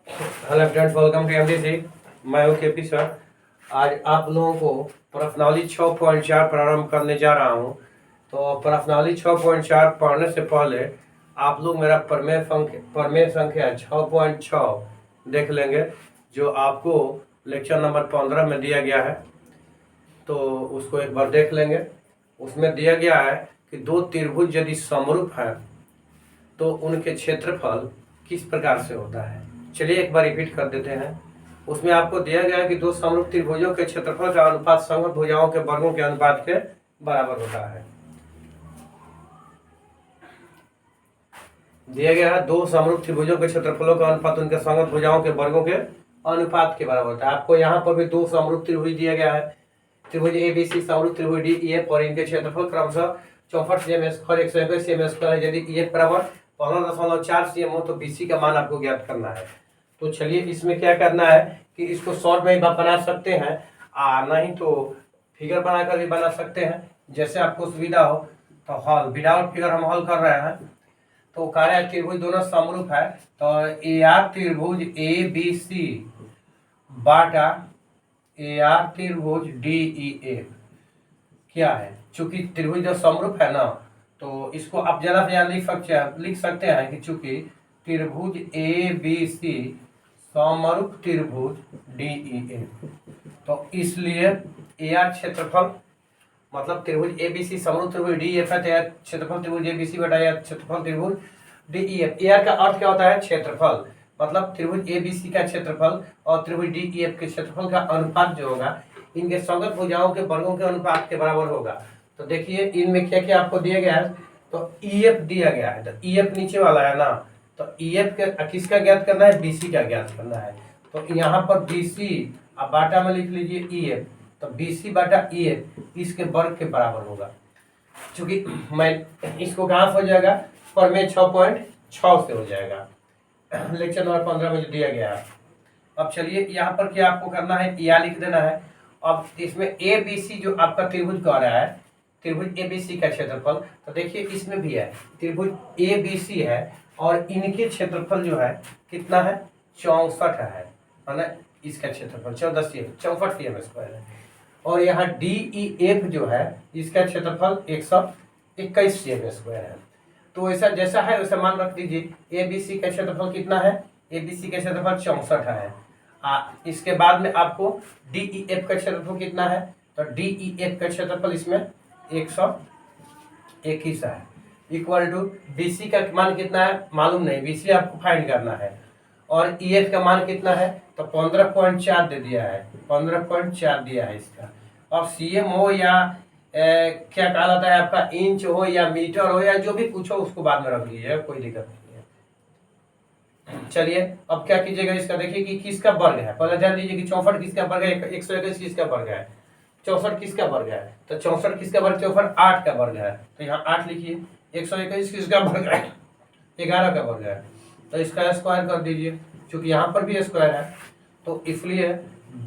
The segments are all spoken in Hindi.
Hello friends, welcome to MDC. मैं हूं केपी सर। आज आप लोगों को प्रश्नावली 6.4 प्रारंभ करने जा रहा हूं। तो प्रश्नावली 6.4 पढ़ने से पहले आप लोग मेरा प्रमेय संख्या 6.6 देख लेंगे, जो आपको लेक्चर नंबर 15 में दिया गया है। तो उसको एक बार देख लेंगे। उसमें दिया गया है कि दो त्रिभुज यदि समरूप है तो उनके क्षेत्रफल किस प्रकार से होता है। चलिए एक बार रिपीट कर देते हैं। उसमें आपको दिया गया है कि दो समरूप त्रिभुजों के क्षेत्रफल का अनुपात समरूप भुजाओं के वर्गों के अनुपात के बराबर होता है। दिया गया है दो समरूप त्रिभुजों के क्षेत्रफलों का अनुपात उनके समरूप भुजाओं के वर्गों के अनुपात के बराबर होता है। आपको यहाँ पर भी दो समरूप त्रिभुज दिया गया है, त्रिभुज ABC, समरूप त्रिभुज DEF, और इनके क्षेत्रफल क्रमशः 64 cm स्क्वायर 121 cm स्क्वायर है। यदि EF बराबर 15.4 cm हो तो BC का मान आपको ज्ञात करना है। तो चलिए इसमें क्या करना है कि इसको शॉर्ट में ही बना सकते हैं, नहीं तो फिगर बनाकर भी बना सकते हैं, जैसे आपको सुविधा हो। तो हल विदाउट फिगर हम हल कर रहे हैं। तो कार्य त्रिभुज दोनों समरूप है, तो AR त्रिभुज ABC बाटा AR त्रिभुज DEF क्या है। चूंकि त्रिभुज जो समरूप है ना, तो इसको आप ज्यादा से ज्यादा लिख सकते हैं कि चूंकि त्रिभुज ABC समरूप त्रिभुज DEF, तो इसलिए AR क्षेत्रफल मतलब त्रिभुज ABC समरूप त्रिभुज DEF है, तो क्षेत्रफल त्रिभुज ABC बटा क्षेत्रफल त्रिभुज DEF। AR का अर्थ क्या होता है? क्षेत्रफल। मतलब त्रिभुज ABC का क्षेत्रफल और त्रिभुज DEF के क्षेत्रफल का अनुपात जो होगा इनके संगत भुजाओं के वर्गों के अनुपात के बराबर होगा। तो देखिए इनमें क्या क्या आपको दिया गया है। तो EF दिया गया है, तो EF नीचे वाला है ना, तो EF के किसका ज्ञात करना है? BC का ज्ञात करना है। तो यहाँ पर BC अब बाटा में लिख लीजिए EF, तो BC बाटा EF इसके वर्ग के बराबर होगा। चूंकि मैं इसको कहाँ से हो जाएगा? प्रमेय 6.6 से हो जाएगा, लेक्चर नंबर 15 में जो दिया गया है। अब चलिए यहाँ पर क्या आपको करना है, या लिख देना है। अब इसमें ABC जो आपका त्रिभुज कह रहा है, त्रिभुज ABC का क्षेत्रफल, तो देखिए इसमें भी है त्रिभुज ABC है और इनके क्षेत्रफल जो है कितना है? 64 है ना। इसका क्षेत्रफल 64 cm स्क्वायर है। और यहाँ DEF जो है इसका क्षेत्रफल 121 cm स्क्वायर है। तो ऐसा जैसा है वैसा मान रख दीजिए। ABC का क्षेत्रफल कितना है? ABC का क्षेत्रफल 64 है। इसके बाद में आपको DEF का क्षेत्रफल कितना है? तो DEF का क्षेत्रफल इसमें 121 है, इक्वल टू BC का मान कितना है मालूम नहीं, BC आपको फाइंड करना है। और EF का मान कितना है? तो 15.4 दे दिया है, 15.4 दिया है इसका। अब CM हो या क्या कहलाता है आपका, इंच हो या मीटर हो या जो भी कुछ हो उसको बाद में रख लीजिए, कोई दिक्कत नहीं है। चलिए अब क्या कीजिएगा, इसका देखिए कि किसका वर्ग है। पहले ध्यान दीजिए कि 64 किसका वर्ग है, 121 किसका वर्ग है, 64 किसका वर्ग है। तो 64 किसका वर्ग? 64 8 का वर्ग है, तो यहाँ 8 लिखिए। 121 किसका वर्ग है? 11 का वर्ग है, तो इसका स्क्वायर कर दीजिए। चूंकि यहाँ पर भी स्क्वायर है तो इसलिए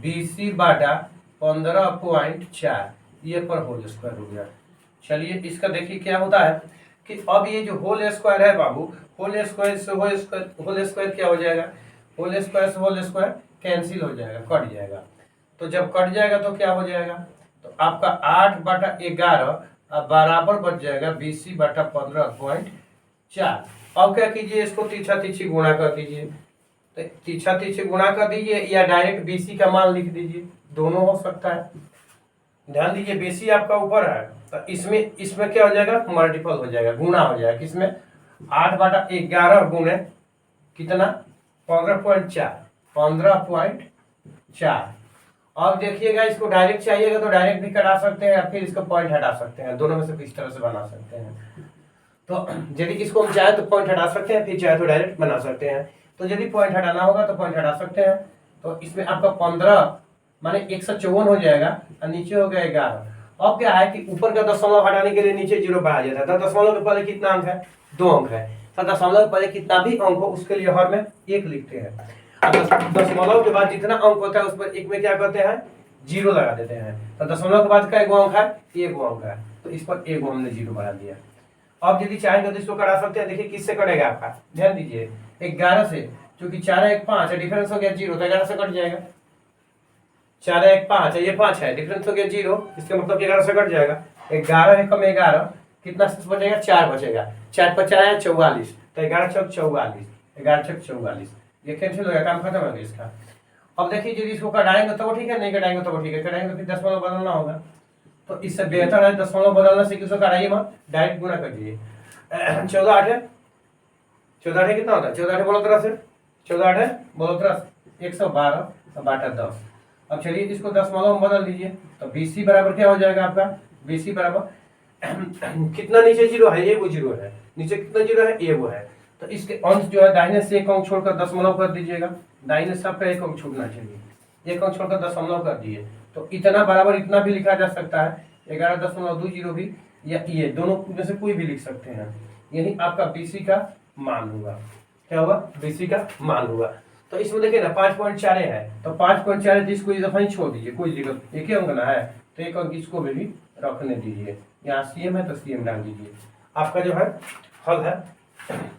BC बाटा 15.4 ये पर होल स्क्वायर हो गया। चलिए इसका देखिए क्या होता है कि अब ये जो होल स्क्वायर है बाबू, होल स्क्वायर से होल स्क्वायर क्या हो जाएगा? होल स्क्वायर से होल स्क्वायर कैंसिल हो जाएगा, कट जाएगा। तो जब कट जाएगा तो क्या हो जाएगा? तो आपका 8 बटा 11 बराबर बच जाएगा BC बटा 15.4। अब क्या कीजिए, इसको तीछा तीछी गुणा कर दीजिए। तो तीछा तीछी गुणा कर दीजिए या डायरेक्ट BC का मान लिख दीजिए, दोनों हो सकता है। ध्यान दीजिए BC आपका ऊपर है, तो इसमें क्या हो जाएगा? मल्टीपल हो जाएगा, गुणा हो जाएगा। किसमें? 8 बटा 11 गुणे कितना? 15.4। अब देखिएगा इसको डायरेक्ट चाहिएगा तो डायरेक्ट भी कटा सकते हैं या फिर इसको पॉइंट हटा सकते हैं, दोनों में से किस तरह से बना सकते हैं। तो यदि इसको हम चाहे तो पॉइंट हटा सकते हैं, फिर चाहे तो डायरेक्ट बना सकते हैं। तो यदि पॉइंट हटाना होगा तो पॉइंट हटा सकते हैं। तो इसमें आपका 15 माने 154 हो जाएगा और नीचे हो गया 11। अब क्या है कि ऊपर का दशमलव हटाने के लिए नीचे 0 बढ़ा जाता है। तो दशमलव के पहले कितना अंक है? 2 अंक है। तो दशमलव के पहले कितना भी अंक हो उसके लिए हर में 1 लिखते हैं। दशमलव के बाद जितना अंक होता है उस पर 1 में क्या करते हैं? 0 लगा देते हैं। तो दशमलव के बाद का 1 अंक है? 1 अंक है, तो इस पर 1 हमने 0 बढ़ा दिया। अब यदि चाहेंगे तो इसको कटा सकते हैं। देखिए किससे कटेगा आपका, ध्यान दीजिए 11 से। क्योंकि 4 1 5 है, डिफरेंस हो गया 0, तो 11 से कट जाएगा। 4 1 5 है, ये 5 है, डिफरेंस हो गया 0, इसका मतलब 11 से कट जाएगा। 11 है कम 11, कितना बचेगा? 4 बचेगा। 4 पर 4 है 44, तो 11 चौक 44, 11 चौक 44, ये कैंसिल हो गया, काम खत्म हो गया इसका। अब देखिए यदि इसको कटाएंगे तो वो ठीक है, नहीं कटाएंगे तो वो ठीक है, कटाएंगे तो फिर दशमलव बदलना होगा। तो इससे बेहतर है दशमलव बदलने से किसको कराइए मत, डायरेक्ट गुणा कर दीजिए। 14 8 है, 14 8 कितना होता है? 14 8 बोलो तरह से, 14 8 है बोलो तरह 112 और बाटा 10। अब चलिए इसको दशमलव में बदल दीजिए, तो BC बराबर क्या हो जाएगा आपका? BC बराबर कितना नीचे 0 है? ये वो 0 है, नीचे कितना 0 है? ये वो है। तो इसके अंश जो है दाहिने से एक अंक छोड़कर दशमलव कर दीजिएगा, दाहिने से आपका एक अंक छूटना चाहिए, एक अंक छोड़कर दशमलव कर दिए, तो इतना बराबर इतना भी लिखा जा सकता है, 11.20 भी, या ये दोनों में से कोई भी लिख सकते हैं। यही आपका BC का मान होगा। क्या होगा? BC का मान होगा। तो इसमें देखिए ना 5.4 है, तो 5.4 इसको इस दफा ही छोड़ दीजिए, कोई दिक्कत, एक ही अंक ना है तो एक अंक इसको भी रखने दीजिए। यहाँ CM है तो CM डाल दीजिए, आपका जो है हल है।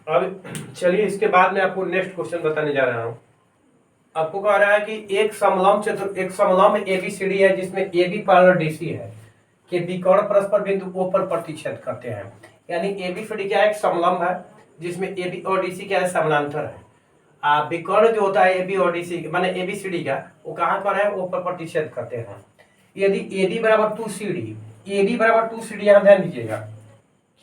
अब चलिए इसके बाद में आपको नेक्स्ट क्वेश्चन बताने जा रहा हूँ। आपको कह रहा है कि एक समलंब ABCD है जिसमें AB पैरेलल DC है कि विकर्ण परस्पर बिंदु O पर प्रतिच्छेद करते हैं। यानी ABCD क्या है? एक समलंब है जिसमें AB और DC क्या है? समानांतर है। विकर्ण जो होता है AB और DC माने ABCD का, वो कहाँ पर है? O पर प्रतिच्छेद करते हैं। यदि AB बराबर 2CD, AB बराबर 2CD, यहाँ ध्यान दीजिएगा,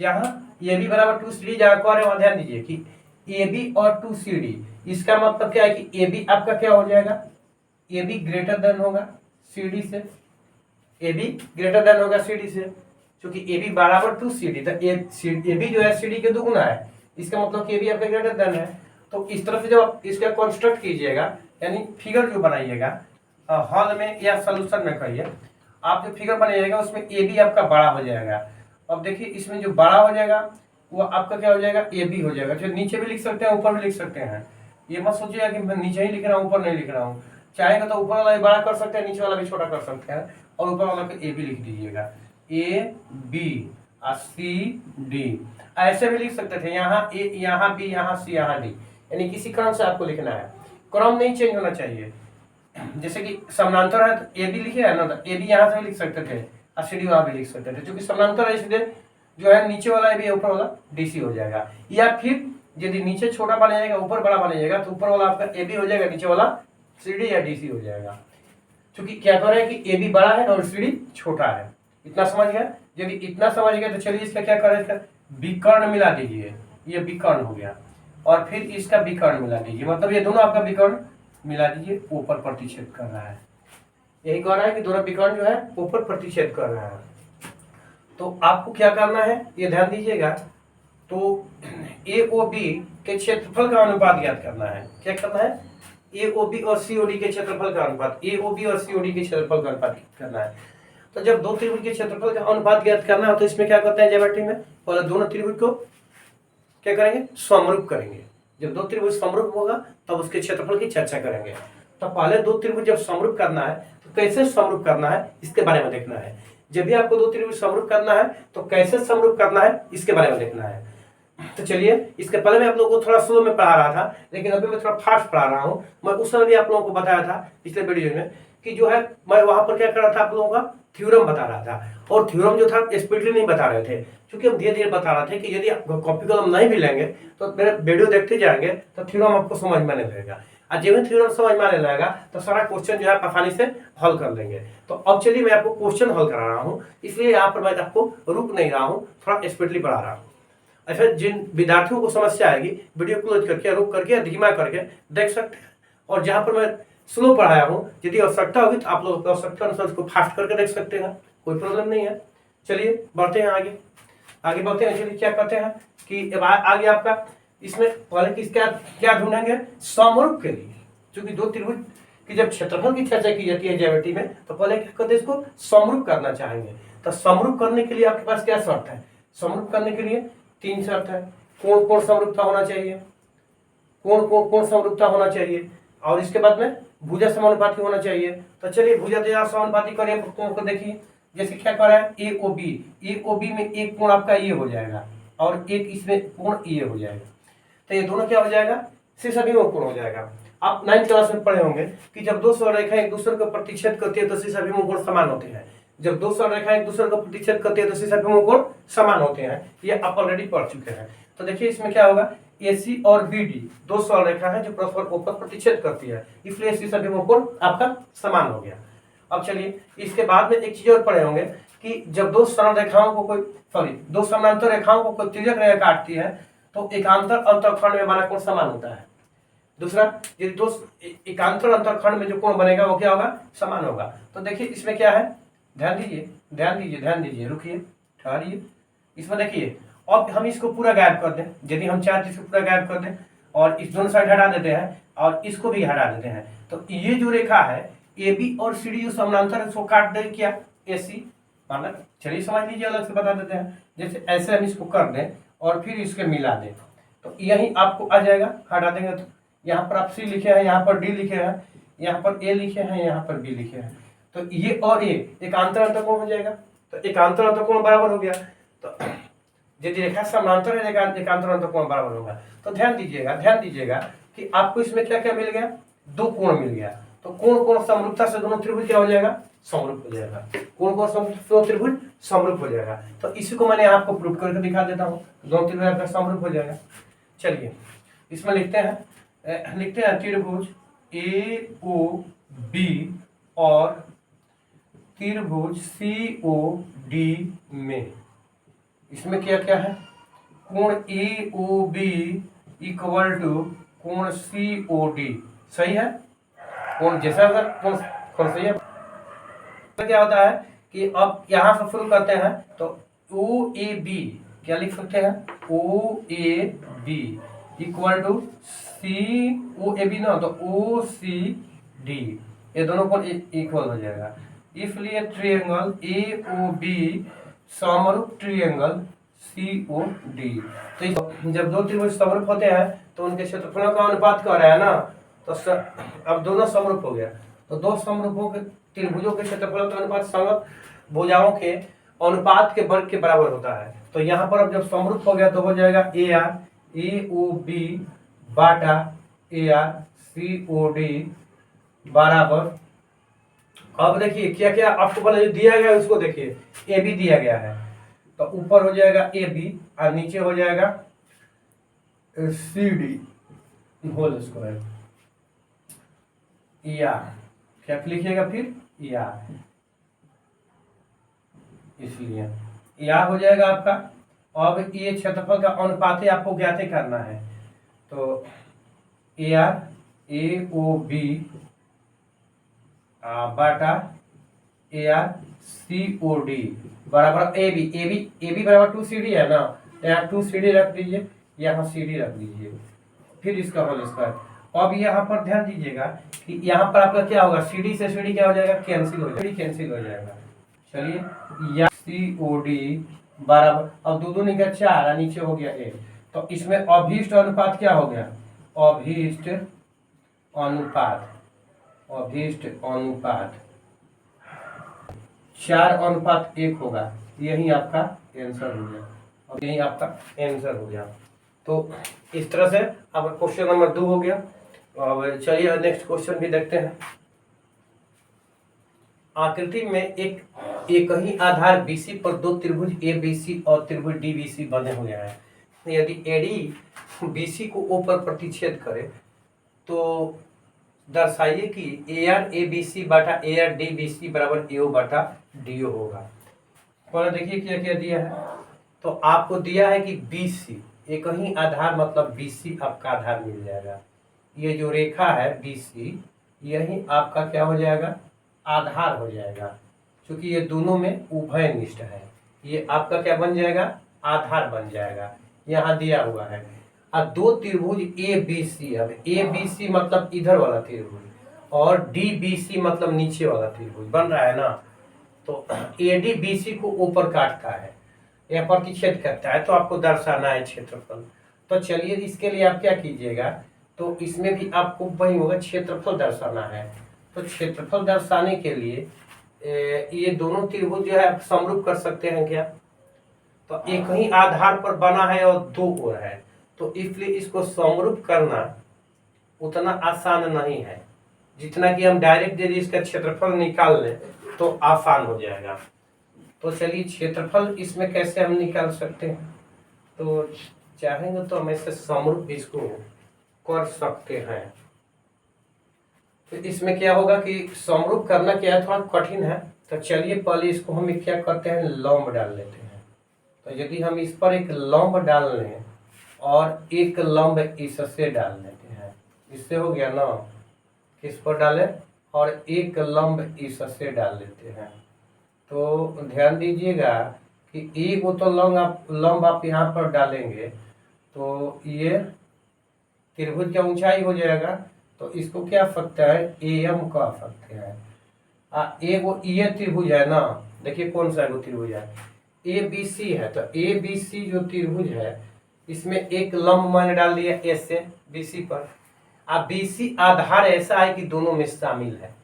यहाँ AB बराबर 2CD जहाँ कह रहे वहाँ ध्यान दीजिए कि AB और 2CD, इसका मतलब क्या है कि AB आपका क्या हो जाएगा? AB ग्रेटर देन होगा CD से, AB ग्रेटर देन होगा CD से, क्योंकि AB बराबर 2CD, तो AB जो है CD के दुगुना है, इसका मतलब कि AB आपका ग्रेटर देन है। तो इस तरह से जब आप इसका कंस्ट्रक्ट कीजिएगा, यानी फिगर जो बनाइएगा हल में या सोल्यूशन में कहिए, आप जो फिगर बनाइएगा उसमें AB आपका बड़ा हो जाएगा। अब देखिए इसमें जो बड़ा हो जाएगा वो आपका क्या हो जाएगा? AB हो जाएगा। जो नीचे भी लिख सकते हैं, ऊपर भी लिख सकते हैं, ये मत सोचिएगा कि मैं नीचे ही लिख रहा हूँ ऊपर नहीं लिख रहा हूँ। चाहेगा तो ऊपर वाला भी बड़ा कर सकते हैं, नीचे वाला भी छोटा कर सकते हैं, और ऊपर वाला को AB लिख दीजिएगा, AB और CD ऐसे भी लिख सकते थे, यहाँ A यहाँ B यहाँ C यहाँ D, यानी किसी क्रम से आपको लिखना है, क्रम नहीं चेंज होना चाहिए। जैसे कि समानांतर है तो AB लिखे है ना, तो AB यहाँ से भी लिख सकते थे और CD वहाँ भी लिख सकते थे, क्योंकि समानांतर है इसलिए जो है नीचे वाला AB ऊपर वाला DC हो जाएगा। या फिर यदि नीचे छोटा बनाइएगा ऊपर बड़ा बनाइएगा तो ऊपर वाला आपका AB हो जाएगा, नीचे वाला CD या DC हो जाएगा। क्योंकि क्या कर रहे हैं कि AB बड़ा है और CD छोटा है, इतना समझ गया? यदि इतना समझ गया तो चलिए इसका क्या करें, इसका विकर्ण मिला दीजिए, ये विकर्ण हो गया, और फिर इसका विकर्ण मिला दीजिए, मतलब ये दोनों आपका विकर्ण मिला दीजिए, ऊपर प्रतिच्छेद कर रहा है। यही कह रहा है कि दोनों विकर्ण जो है ऊपर प्रतिच्छेद कर रहा है। तो आपको क्या करना है ये ध्यान दीजिएगा, तो AOB के क्षेत्रफल का अनुपात ज्ञात करना है। क्या करना है? AOB और COD के क्षेत्रफल का अनुपात, AOB और COD के क्षेत्रफल का अनुपात करना है। तो जब दो त्रिभुज के क्षेत्रफल का अनुपात ज्ञात करना हो तो इसमें क्या करते हैं ज्योमेट्री में, पहले दोनों त्रिभुज को क्या करेंगे? समरूप करेंगे। जब दो त्रिभुज समरूप होगा तब उसके क्षेत्रफल की चर्चा करेंगे। तो पहले दो त्रिभुज जब समरूप करना है तो कैसे समरूप करना है इसके बारे में देखना है। जब भी आपको दो त्रिभुज समरूप करना है तो कैसे समरूप करना है इसके बारे में देखना है। तो चलिए, इसके पहले मैं आप लोगों को थोड़ा स्लो में पढ़ा रहा था, लेकिन अभी मैं थोड़ा फास्ट पढ़ा रहा हूँ। मैं उस समय भी आप लोगों को बताया था पिछले वीडियो में कि जो है मैं वहां पर क्या कर रहा था, आप लोगों का थ्योरम बता रहा था, और थ्योरम जो था स्पीडली नहीं बता रहे थे, क्योंकि हम धीरे धीरे बता रहे थे कि यदि आप कॉपी कलम नहीं भी लेंगे तो मेरे वीडियो देखते जाएंगे तो थ्योरम आपको समझ में नहीं लगेगा, और जब थ्योरम समझ में आने लगेगा तो सारा क्वेश्चन जो है आसानी से हल कर लेंगे। तो अब चलिए मैं आपको क्वेश्चन हल करा रहा हूँ, इसलिए यहाँ पर मैं आपको रुक नहीं रहा हूँ, थोड़ा स्पीडली पढ़ा रहा हूँ। अच्छा, जिन विद्यार्थियों को समस्या आएगी वीडियो क्लोज करके, रुक करके, धीमा करके देख सकते हैं, और जहाँ पर मैं स्लो पढ़ाया हूँ यदि आवश्यकता होगी तो आप लोग आवश्यकता अनुसार उसको फास्ट करके देख सकते हैं, कोई प्रॉब्लम नहीं है। चलिए बढ़ते हैं आगे, आगे बढ़ते हैं। चलिए क्या करते हैं कि आगे आपका इसमें पहले किसका क्या ढूंढेंगे? समरूप के लिए, क्योंकि दो त्रिभुज की जब क्षेत्रफल की चर्चा की जाती है ज्योमेट्री में तो पहले क्या करते हैं, इसको समरूप करना चाहेंगे। तो समरूप करने के लिए आपके पास क्या शर्त है? समरूप करने के लिए तीन शर्त है। कौन कौन समरूपता होना चाहिए, कौन समरूपता होना चाहिए, और इसके बाद में भुजा समानुपाती होना चाहिए। तो चलिए भुजा समानुपाती करें को देखिए, जैसे क्या कर रहा है AOB में एक कोण आपका ये हो जाएगा और एक इसमें कोण ये हो जाएगा, तो ये दोनों क्या हो जाएगा? शीर्षाभिमुख कोण हो जाएगा। आप 9th क्लास में पढ़े होंगे कि जब दो सरल रेखाएं एक दूसरे को प्रतिच्छेद करती है तो शीर्षाभिमुख कोण समान होते हैं। जब दो सरल रेखाएं एक दूसरे को प्रतिच्छेद करती है तो शीर्षाभिमुख कोण समान होते हैं। ये आप ऑलरेडी पढ़ चुके हैं। तो देखिए इसमें क्या होगा, AC और BD दो सरल रेखा है जो परस्पर ऊपर प्रतिच्छेद करती है, इसलिए शीर्षाभिमुख कोण आपका समान हो गया। अब चलिए इसके बाद में एक चीज और पढ़े होंगे कि जब दो सरल रेखाओं को दो समानांतर रेखाओं को कोई तिर्यक रेखा काटती है तो एकांतर अंतरखंड में बना कोण समान होता है। दूसरा, यदि दो एकांतर अंतरखंड में जो कोण बनेगा वो क्या होगा, समान होगा। तो देखिए इसमें क्या है, ध्यान दीजिए, रुकिए, ठहरिए। इसमें देखिए अब हम इसको पूरा गायब कर दें, यदि हम चाहते हैं इसको पूरा गायब कर दें और इस दोनों साइड हटा देते हैं और इसको भी हटा देते हैं, तो ये जो रेखा है AB और CD जो समानांतर है उसको काट दे क्या, AC माना। चलिए समझ लीजिए, अलग से बता देते हैं। जैसे ऐसे हम इसको कर दें और फिर इसके मिला दें तो यही आपको आ जाएगा। हटा देंगे तो यहाँ पर आप C लिखे हैं, यहाँ पर D लिखे हैं, यहाँ पर A लिखे हैं, यहाँ पर B लिखे हैं, तो ये और ये एकांतर अंतःकोण हो जाएगा। तो एकांतर अंतःकोण बराबर हो गया। तो यदि रेखा समानांतर है एकांतर अंतःकोण बराबर होगा। तो ध्यान दीजिएगा कि आपको इसमें क्या क्या मिल गया, दो कोण मिल गया। तो कोण समरूपता से दोनों त्रिभुज क्या हो जाएगा, समरूप हो जाएगा। कोण समरूप त्रिभुज समरूप हो जाएगा। तो इसी को मैंने आपको प्रूव करके दिखा देता हूँ, दोनों त्रिभुज आपका समरूप हो जाएगा। चलिए इसमें लिखते हैं त्रिभुज AOB और त्रिभुज COD में इसमें क्या क्या है, कोण AOB इक्वल टू कोण COD, सही है। कोण जैसा कोण सही है। तो क्या होता है कि अब यहाँ से शुरू करते हैं तो OAB क्या लिख सकते हैं, OAB इक्वल टू OAB ना तो OCD, ये दोनों कोण इक्वल हो जाएगा। इसलिए ट्रायंगल AOB समरूप ट्रायंगल COD। तो जब दो त्रिभुज समरूप होते हैं तो उनके क्षेत्रफलों का अनुपात क्या हो रहा है ना, तो अब दोनों समरूप हो गया। तो दो समरूपों के त्रिभुजों के क्षेत्रफलों का अनुपात समरूप भुजाओं के अनुपात के वर्ग के बराबर होता है। तो यहाँ पर अब जब समरूप हो गया तो हो जाएगा AOB बाटा COD बराबर। अब देखिए क्या क्या आपको वाला जो दिया गया है उसको देखिए, AB दिया गया है तो ऊपर हो जाएगा AB और नीचे हो जाएगा CD होल स्क्वायर। या क्या लिखिएगा फिर, या, इसलिए या हो जाएगा आपका। अब ये क्षेत्रफल का अनुपात आपको ज्ञात करना है। तो AOB बाटा COD बराबर AB बराबर 2CD है ना, यहाँ 2CD रख दीजिए, यहाँ CD रख दीजिए, फिर इसका होल स्क्वायर। अब यहाँ पर ध्यान दीजिएगा कि यहाँ पर आपका क्या होगा, CD से CD क्या हो जाएगा, कैंसिल हो जाएगा। चलिए या COD बराबर, अब दो दूनी का 4 नीचे हो गया 1, तो इसमें अभीष्ट अनुपात क्या हो गया, अभीष्ट अनुपात 4:1 होगा। यही आपका आंसर हो गया। अब यही आपका आंसर हो गया। तो इस तरह से अब क्वेश्चन नंबर 2 हो गया। अब चलिए नेक्स्ट क्वेश्चन भी देखते हैं। आकृति में एक ही आधार BC पर दो त्रिभुज ABC और त्रिभुज DBC बने हुए हैं। यदि AD BC को O पर प्रतिच्छेद करे तो दर्शाइए कि AR ABC बटा AR DBC बराबर AO बटा DO होगा। पहले देखिए क्या क्या दिया है। तो आपको दिया है कि BC एक ही आधार मतलब BC आपका आधार मिल जाएगा। ये जो रेखा है BC यही आपका क्या हो जाएगा, आधार हो जाएगा, क्योंकि ये दोनों में उभयनिष्ठ है। ये आपका क्या बन जाएगा, आधार बन जाएगा, यहाँ दिया हुआ है। और दो त्रिभुज ABC, अब ABC मतलब इधर वाला त्रिभुज और DBC मतलब नीचे वाला त्रिभुज बन रहा है ना। तो AD BC को ऊपर काटता है, यह प्रतिच्छेद करता है, तो आपको दर्शाना है क्षेत्रफल। तो चलिए इसके लिए आप क्या कीजिएगा, तो इसमें भी आपको वही होगा, क्षेत्रफल दर्शाना है। तो क्षेत्रफल दर्शाने के लिए ये दोनों त्रिभुज जो है आप समरूप कर सकते हैं क्या। तो एक ही आधार पर बना है और दो ओर है, तो इसलिए इसको समरूप करना उतना आसान नहीं है जितना कि हम डायरेक्ट यदि इसका क्षेत्रफल निकाल लें तो आसान हो जाएगा। तो चलिए क्षेत्रफल इसमें कैसे हम निकाल सकते हैं, तो चाहेंगे तो हम ऐसे समरूप भी इसको कर सकते हैं। तो इसमें क्या होगा कि समरूप करना क्या है, थोड़ा कठिन है। तो चलिए पहले इसको हम क्या करते हैं, लंब डाल लेते हैं। तो यदि हम इस पर एक लंब डाल लें और एक लंब इससे डाल लेते हैं, इससे हो गया ना, किस पर डालें, और एक लंब इससे डाल लेते हैं। तो ध्यान दीजिएगा कि एक वो तो लंब आप यहाँ पर डालेंगे तो ये त्रिभुज का ऊंचाई हो जाएगा। तो इसको क्या सकता है, एम कह सकते हैं। वो ये त्रिभुज है ना, देखिए कौन सा वो त्रिभुज है, ए बी सी है। तो ए बी सी जो त्रिभुज है इसमें एक लंब मैंने डाल दिया एस से बी सी पर। अब बी सी आधार ऐसा है कि दोनों में शामिल है।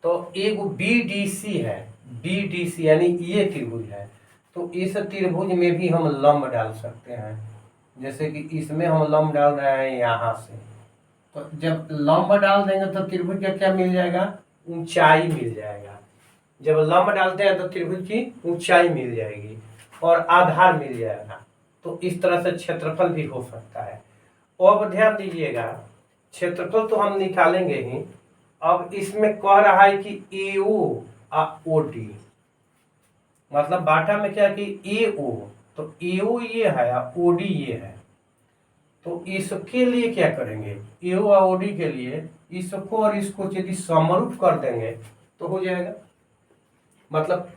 तो एक बी डी सी है, बी डी सी यानी ये त्रिभुज है। तो इस त्रिभुज में भी हम लंब डाल सकते हैं, जैसे कि इसमें हम लंब डाल रहे हैं यहाँ से। तो जब लंब डाल देंगे तो त्रिभुज का क्या मिल जाएगा, ऊंचाई मिल जाएगा। जब लंब डालते हैं तो त्रिभुज की ऊंचाई मिल जाएगी और आधार मिल जाएगा। तो इस तरह से क्षेत्रफल भी हो सकता है। और अब ध्यान दीजिएगा, क्षेत्रफल तो हम निकालेंगे ही। अब इसमें कह रहा है कि ए ओ ओ डी, मतलब बाटा में क्या कि ए ओ, तो ए ओ ये है ओ डी ये है। तो इसके लिए क्या करेंगे, ए ओ और ओ डी के लिए इसको और इसको यदि समरूप कर देंगे तो हो जाएगा। मतलब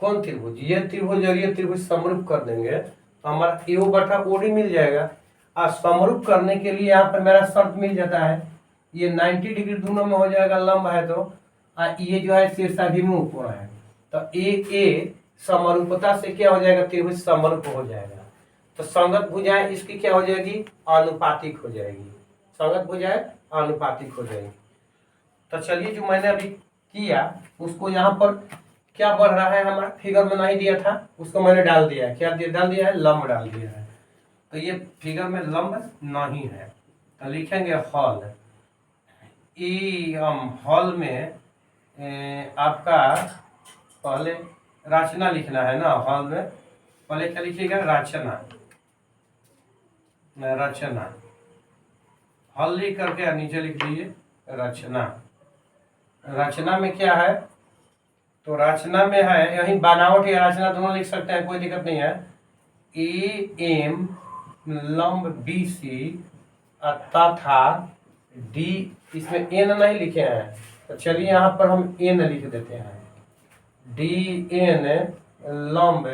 कौन त्रिभुज, ये त्रिभुज और ये त्रिभुज समरूप कर देंगे तो हमारा ए ओ बटा ओ डी मिल जाएगा। और समरूप करने के लिए यहाँ पर मेरा शर्त मिल जाता है, ये 90 डिग्री दोनों में हो जाएगा, लंब है तो। ये जो है शीर्षाभिमुख कोण है। तो ए समरूपता से क्या हो जाएगा, त्रिभुज समरूप हो जाएगा। तो संगत भुजाएं इसकी क्या हो जाएगी, आनुपातिक हो जाएगी। संगत भुजाएं आनुपातिक हो जाएगी। तो चलिए जो मैंने अभी किया उसको यहाँ पर क्या बढ़ रहा है, हमारा फिगर में नहीं दिया था, उसको मैंने डाल दिया है। क्या डाल दिया है, लंब डाल दिया है। तो ये फिगर में लंब नहीं है तो लिखेंगे हॉल। हॉल में आपका पहले रचना लिखना है ना। हॉल में पहले क्या लिखिएगा, रचना। रचना हॉल लिख करके नीचे लिख दीजिए रचना। रचना में क्या है, तो रचना में है, यही बनावट या रचना दोनों लिख सकते हैं, कोई दिक्कत नहीं है। ए एम लंब बी सी तथा डी, इसमें एन नहीं लिखे हैं तो चलिए यहाँ पर हम एन लिख देते हैं। डी एन लंब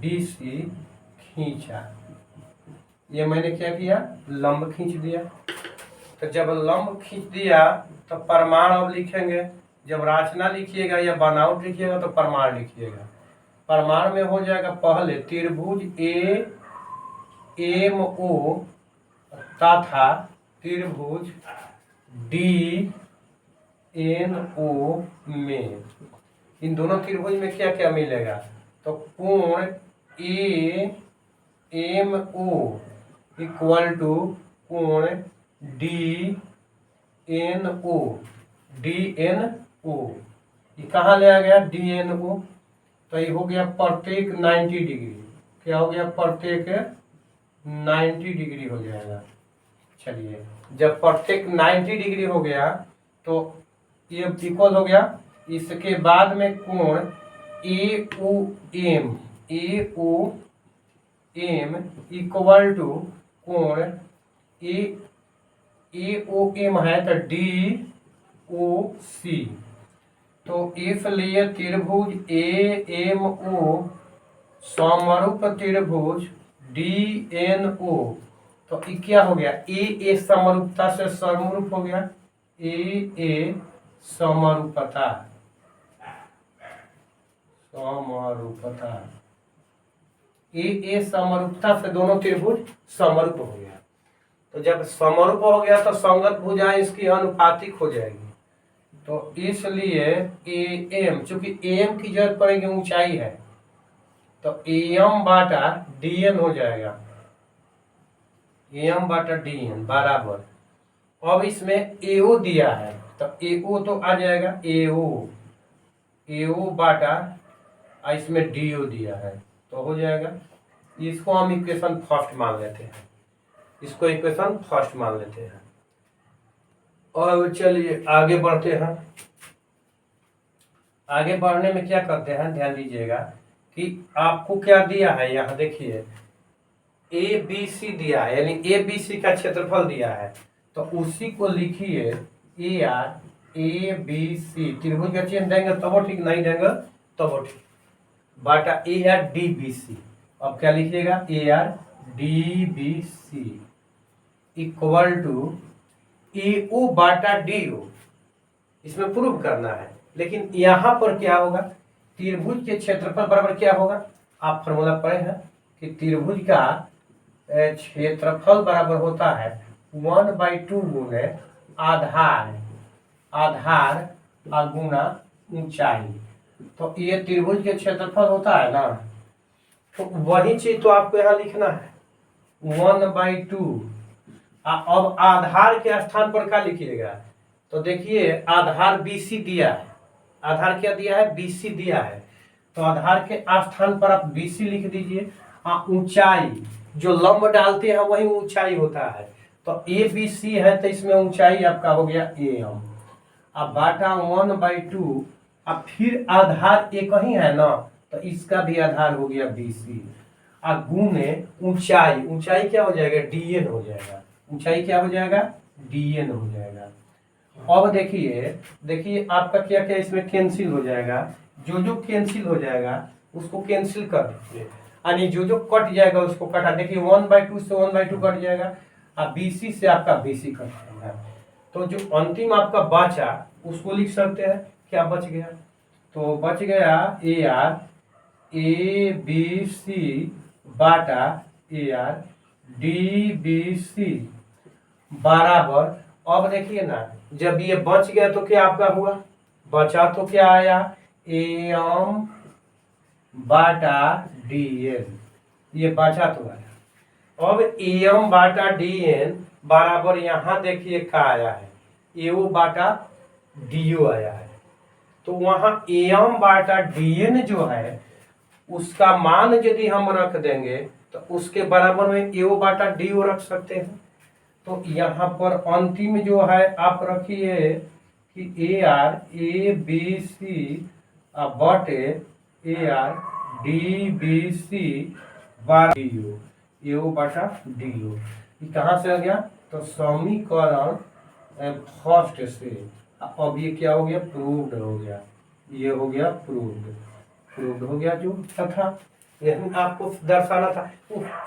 बी सी खींचा। ये मैंने क्या किया, लंब खींच दिया। तो जब लंब खींच दिया तो प्रमाण अब लिखेंगे। जब रचना लिखिएगा या बनावट लिखिएगा तो प्रमाण लिखिएगा। प्रमाण में हो जाएगा पहले त्रिभुज ए एम ओ तथा त्रिभुज डी एन ओ में, इन दोनों त्रिभुज में क्या क्या मिलेगा, तो कोण A M O equal to कोण D N O. D N O ये कहाँ ले आ गया, डी एन ओ। तो ये हो गया प्रत्येक 90 डिग्री। क्या हो गया, प्रत्येक 90 डिग्री हो जाएगा। चलिए जब प्रत्येक 90 डिग्री हो गया तो ये इक्वल हो गया। इसके बाद में कोण ए ओ एम इक्वल टू कोण ए ओ एम है तो डी ओ सी। तो इसलिए त्रिभुज ए एम ओ समरूप त्रिभुज डी एन ओ। तो ये क्या हो गया, ए समरूपता से समरूप हो गया, ए समरूपता ए समरूपता से दोनों त्रिभुज समरूप हो गया। तो जब समरूप हो गया तो संगत भुजाएं इसकी अनुपातिक हो जाएगी। तो इसलिए ए एम, चूंकि एम की जरूरत पड़ेगी, ऊंचाई है, तो एम बाटा डी एन हो जाएगा। एम बाटा डी एन बराबर अब इसमें एओ दिया है तो एओ तो आ जाएगा एओ, एओ बाटा इसमें डीओ दिया है तो हो जाएगा। इसको हम इक्वेशन फर्स्ट मान लेते हैं, इसको इक्वेशन फर्स्ट मान लेते हैं। और चलिए आगे बढ़ते हैं। आगे बढ़ने में क्या करते हैं, ध्यान दीजिएगा कि आपको क्या दिया है, यहाँ देखिए ए बी सी दिया है, यानी ए बी सी का क्षेत्रफल दिया है तो उसी को लिखिए ए आर ए बी सी, त्रिभुज का चिन्ह देंगे तब वो ठीक, नहीं देंगे तब वो ठीक, बाटा A R D B C. अब क्या लिखिएगा, A R D B C equal to A O बाटा डी ओ, इसमें प्रूव करना है। लेकिन यहाँ पर क्या होगा, त्रिभुज के क्षेत्रफल बराबर क्या होगा, आप फॉर्मूला पढ़े हैं कि त्रिभुज का क्षेत्रफल बराबर होता है 1/2 गुने आधार, आधार गुना ऊंचाई। तो ये त्रिभुज के क्षेत्रफल होता है ना, तो वही चीज तो आपको यहाँ लिखना है 1/2। अब आधार के स्थान पर क्या लिखिएगा, तो देखिए आधार BC दिया है, आधार क्या दिया है, BC दिया है, तो आधार के स्थान पर आप BC लिख दीजिए। ऊंचाई जो लंब डालते हैं वही ऊंचाई होता है, तो ABC है तो इसमें ऊंचाई आपका हो गया AM। अब बाटा 1/2, अब फिर आधार एक ही है ना, तो इसका भी आधार हो गया BC, गुने ऊंचाई, ऊंचाई क्या हो जाएगा, DN हो जाएगा, ऊंचाई क्या हो जाएगा, DN हो जाएगा। अब देखिए देखिए आपका क्या क्या इसमें कैंसिल हो जाएगा, जो जो कैंसिल हो जाएगा उसको कैंसिल कर दीजिए, यानी जो जो कट जाएगा उसको कटा, देखिए 1/2 से 1/2 कट जाएगा, अब BC से आपका BC कट जाएगा, तो जो अंतिम आपका बचा उसको लिख सकते हैं, क्या बच गया, तो बच गया A R A B C बाटा A R D B C बराबर। अब देखिए ना, जब ये बच गया तो क्या आपका हुआ, बचा तो क्या आया, AM बाटा DN, ये बचा तो आया। अब AM बाटा DN बराबर यहाँ देखिए क्या आया है, AO बाटा DO आया है, तो वहाँ AM बाटा DN जो है उसका मान यदि हम रख देंगे तो उसके बराबर में AO बाटा DO रख सकते हैं। तो यहाँ पर अंतिम जो है आप रखिए कि ए आर ए बी सी बटे A R D B C बार DO, AO बाटा DO, ये कहाँ से आ गया, तो समीकरण फर्स्ट से। अब ये क्या हो गया, प्रूव्ड हो गया, ये हो गया प्रूव्ड, प्रूव्ड हो गया जो था, यही आपको दर्शाना था,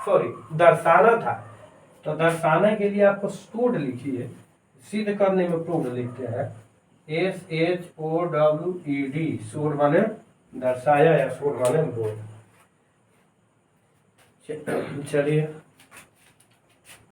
सॉरी दर्शाना था, तो दर्शाने के लिए आपको स्टूड लिखिए, सिद्ध करने में प्रूव्ड लिखते हैं SHOWED, शोड माने दर्शाया या शोड माने बोल। चलिए